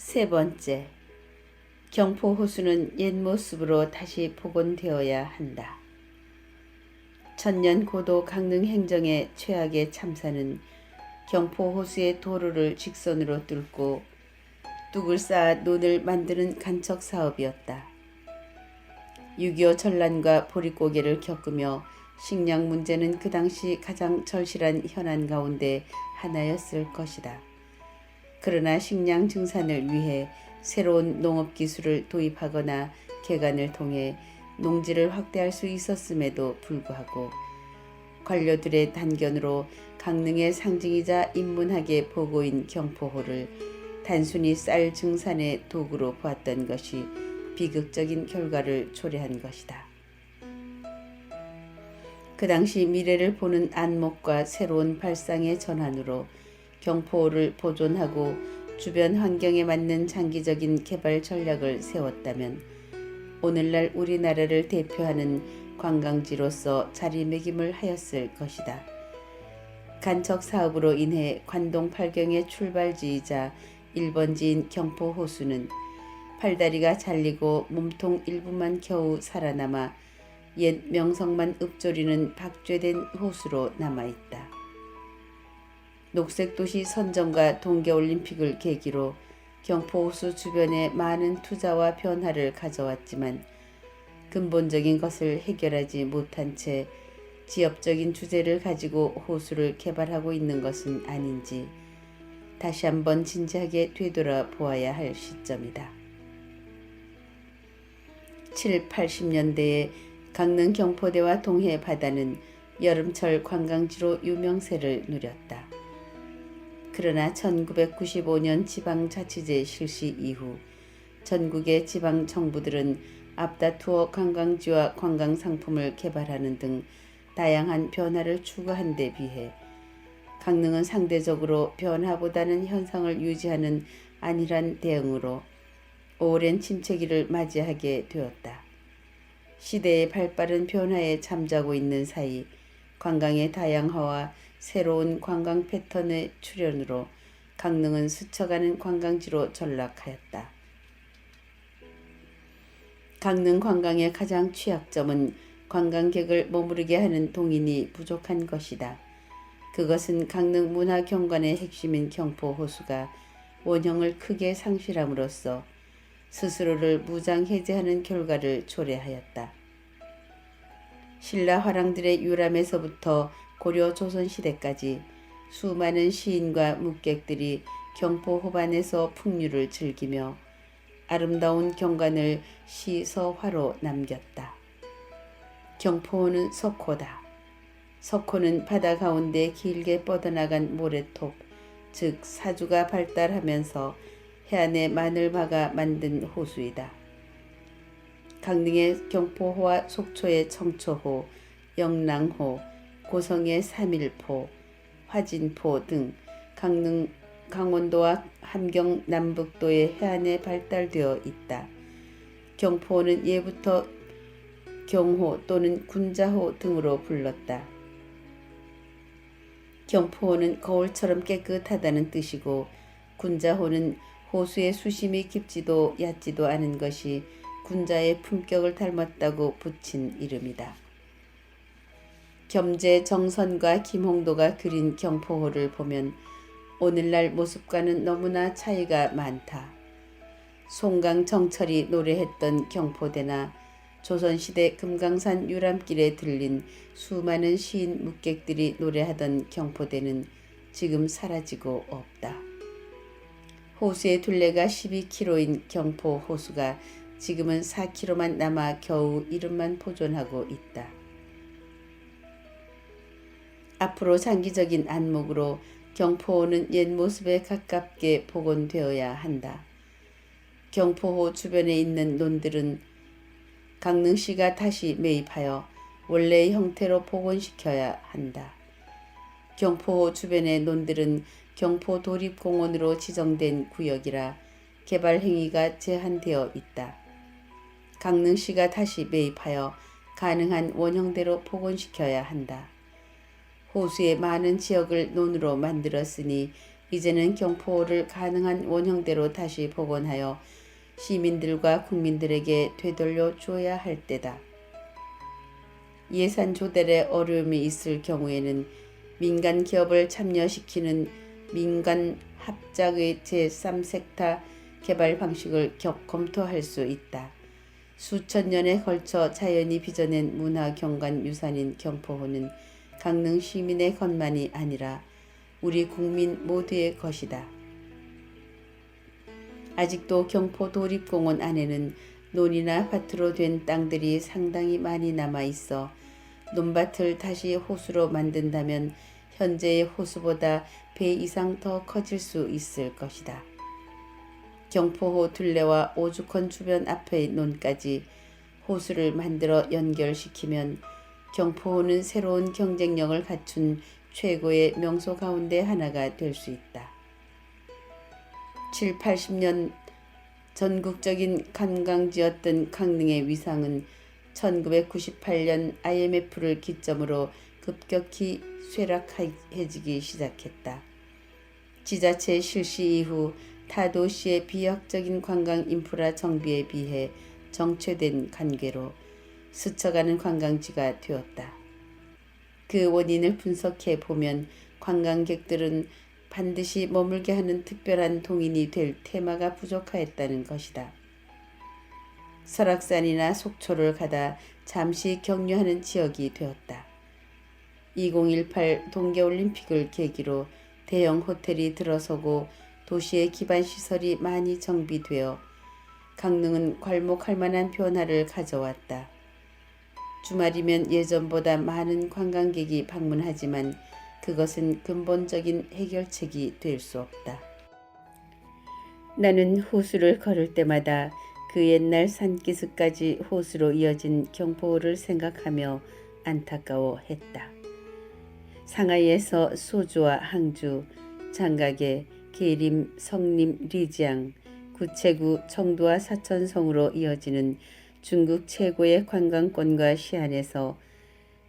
세 번째, 경포 호수는 옛 모습으로 다시 복원되어야 한다. 천년 고도 강릉 행정의 최악의 참사는 경포 호수의 도로를 직선으로 뚫고 뚝을 쌓아 논을 만드는 간척 사업이었다. 6.25 전란과 보릿고개를 겪으며 식량 문제는 그 당시 가장 절실한 현안 가운데 하나였을 것이다. 그러나 식량 증산을 위해 새로운 농업기술을 도입하거나 개간을 통해 농지를 확대할 수 있었음에도 불구하고 관료들의 단견으로 강릉의 상징이자 인문학의 보고인 경포호를 단순히 쌀 증산의 도구로 보았던 것이 비극적인 결과를 초래한 것이다. 그 당시 미래를 보는 안목과 새로운 발상의 전환으로 경포호를 보존하고 주변 환경에 맞는 장기적인 개발 전략을 세웠다면 오늘날 우리나라를 대표하는 관광지로서 자리매김을 하였을 것이다. 간척 사업으로 인해 관동 팔경의 출발지이자 1번지인 경포 호수는 팔다리가 잘리고 몸통 일부만 겨우 살아남아 옛 명성만 읊조리는 박죄된 호수로 남아있다. 녹색도시 선정과 동계올림픽을 계기로 경포호수 주변에 많은 투자와 변화를 가져왔지만 근본적인 것을 해결하지 못한 채 지역적인 주제를 가지고 호수를 개발하고 있는 것은 아닌지 다시 한번 진지하게 되돌아보아야 할 시점이다. 7, 80년대에 강릉 경포대와 동해 바다는 여름철 관광지로 유명세를 누렸다. 그러나 1995년 지방자치제 실시 이후 전국의 지방정부들은 앞다투어 관광지와 관광상품을 개발하는 등 다양한 변화를 추구한 데 비해 강릉은 상대적으로 변화보다는 현상을 유지하는 안일한 대응으로 오랜 침체기를 맞이하게 되었다. 시대의 발빠른 변화에 잠자고 있는 사이 관광의 다양화와 새로운 관광 패턴의 출현으로 강릉은 스쳐가는 관광지로 전락하였다. 강릉 관광의 가장 취약점은 관광객을 머무르게 하는 동인이 부족한 것이다. 그것은 강릉 문화경관의 핵심인 경포호수가 원형을 크게 상실함으로써 스스로를 무장해제하는 결과를 초래하였다. 신라 화랑들의 유람에서부터 고려 조선시대까지 수많은 시인과 묵객들이 경포 호반에서 풍류를 즐기며 아름다운 경관을 시서화로 남겼다. 경포호는 석호다. 석호는 바다 가운데 길게 뻗어나간 모래톱, 즉 사주가 발달하면서 해안에 만을 박아 만든 호수이다. 강릉의 경포호와 속초의 청초호, 영랑호, 고성의 삼일포, 화진포 등 강릉, 강원도와 함경 남북도의 해안에 발달되어 있다. 경포호는 예부터 경호 또는 군자호 등으로 불렀다. 경포호는 거울처럼 깨끗하다는 뜻이고 군자호는 호수의 수심이 깊지도 얕지도 않은 것이 군자의 품격을 닮았다고 붙인 이름이다. 겸재 정선과 김홍도가 그린 경포호를 보면 오늘날 모습과는 너무나 차이가 많다. 송강 정철이 노래했던 경포대나 조선시대 금강산 유람길에 들린 수많은 시인 묵객들이 노래하던 경포대는 지금 사라지고 없다. 호수의 둘레가 12km인 경포 호수가 지금은 4km만 남아 겨우 이름만 보존하고 있다. 앞으로 장기적인 안목으로 경포호는 옛 모습에 가깝게 복원되어야 한다. 경포호 주변에 있는 논들은 강릉시가 다시 매입하여 원래의 형태로 복원시켜야 한다. 경포호 주변의 논들은 경포도립공원으로 지정된 구역이라 개발 행위가 제한되어 있다. 강릉시가 다시 매입하여 가능한 원형대로 복원시켜야 한다. 호수의 많은 지역을 논으로 만들었으니 이제는 경포호를 가능한 원형대로 다시 복원하여 시민들과 국민들에게 되돌려 줘야 할 때다. 예산 조달에 어려움이 있을 경우에는 민간 기업을 참여시키는 민간 합작의 제3섹터 개발 방식을 검토할 수 있다. 수천 년에 걸쳐 자연이 빚어낸 문화경관 유산인 경포호는 강릉 시민의 것만이 아니라 우리 국민 모두의 것이다. 아직도 경포 도립공원 안에는 논이나 밭으로 된 땅들이 상당히 많이 남아 있어 논밭을 다시 호수로 만든다면 현재의 호수보다 배 이상 더 커질 수 있을 것이다. 경포호 둘레와 오죽헌 주변 앞의 논까지 호수를 만들어 연결시키면 경포호는 새로운 경쟁력을 갖춘 최고의 명소 가운데 하나가 될 수 있다. 7, 80년 전국적인 관광지였던 강릉의 위상은 1998년 IMF를 기점으로 급격히 쇠락해지기 시작했다. 지자체 실시 이후 타 도시의 비약적인 관광 인프라 정비에 비해 정체된 관계로 스쳐가는 관광지가 되었다. 그 원인을 분석해 보면 관광객들은 반드시 머물게 하는 특별한 동인이 될 테마가 부족하였다는 것이다. 설악산이나 속초를 가다 잠시 격려하는 지역이 되었다. 2018 동계올림픽을 계기로 대형 호텔이 들어서고 도시의 기반시설이 많이 정비되어 강릉은 괄목할 만한 변화를 가져왔다. 주말이면 예전보다 많은 관광객이 방문하지만 그것은 근본적인 해결책이 될 수 없다. 나는 호수를 걸을 때마다 그 옛날 산기슭까지 호수로 이어진 경포호를 생각하며 안타까워했다. 상하이에서 소주와 항주, 장각에 계림, 성림, 리지앙, 구체구, 청두와 사천성으로 이어지는 중국 최고의 관광권과 시안에서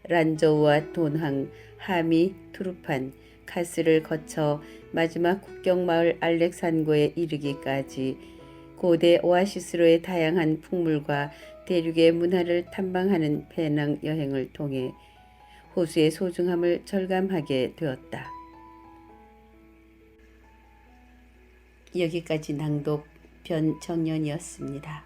란저우와 돈항, 하미, 투르판, 카스를 거쳐 마지막 국경마을 알렉산고에 이르기까지 고대 오아시스로의 다양한 풍물과 대륙의 문화를 탐방하는 배낭 여행을 통해 호수의 소중함을 절감하게 되었다. 여기까지 낭독 변정연이었습니다.